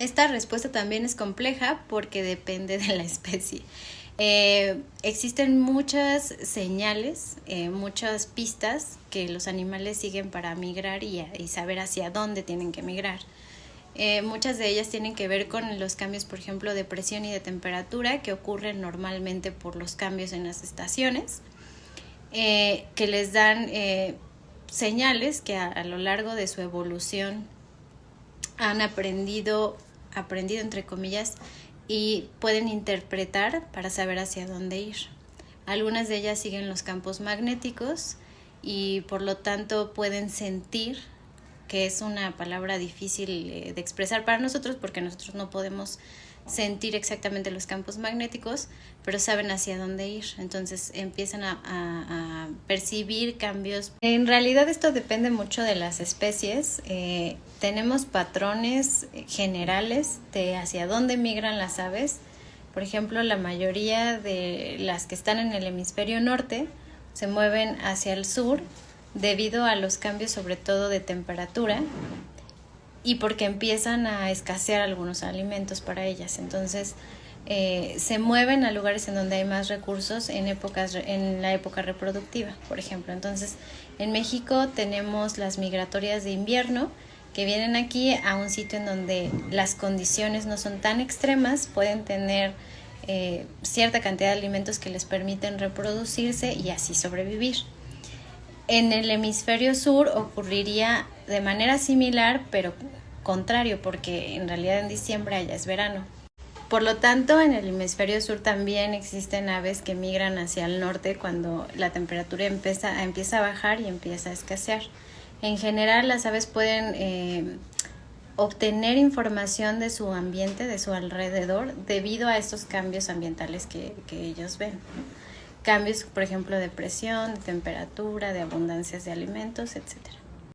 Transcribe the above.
Esta respuesta también es compleja porque depende de la especie. Existen muchas señales, muchas pistas que los animales siguen para migrar y saber hacia dónde tienen que migrar. Muchas de ellas tienen que ver con los cambios, por ejemplo, de presión y de temperatura que ocurren normalmente por los cambios en las estaciones, que les dan señales que a lo largo de su evolución han aprendido entre comillas, y pueden interpretar para saber hacia dónde ir. Algunas de ellas siguen los campos magnéticos y por lo tanto pueden sentir, que es una palabra difícil de expresar para nosotros porque nosotros no podemos sentir exactamente los campos magnéticos, pero saben hacia dónde ir, entonces empiezan a percibir cambios. En realidad esto depende mucho de las especies. Tenemos patrones generales de hacia dónde migran las aves. Por ejemplo, la mayoría de las que están en el hemisferio norte se mueven hacia el sur debido a los cambios sobre todo de temperatura y porque empiezan a escasear algunos alimentos para ellas. Entonces se mueven a lugares en donde hay más recursos en la época reproductiva, por ejemplo. Entonces en México tenemos las migratorias de invierno que vienen aquí a un sitio en donde las condiciones no son tan extremas, pueden tener cierta cantidad de alimentos que les permiten reproducirse y así sobrevivir. En el hemisferio sur ocurriría de manera similar, pero contrario, porque en realidad en diciembre allá es verano. Por lo tanto, en el hemisferio sur también existen aves que migran hacia el norte cuando la temperatura empieza a bajar y empieza a escasear. En general, las aves pueden obtener información de su ambiente, de su alrededor, debido a estos cambios ambientales que ellos ven. Cambios, por ejemplo, de presión, de temperatura, de abundancias de alimentos, etc.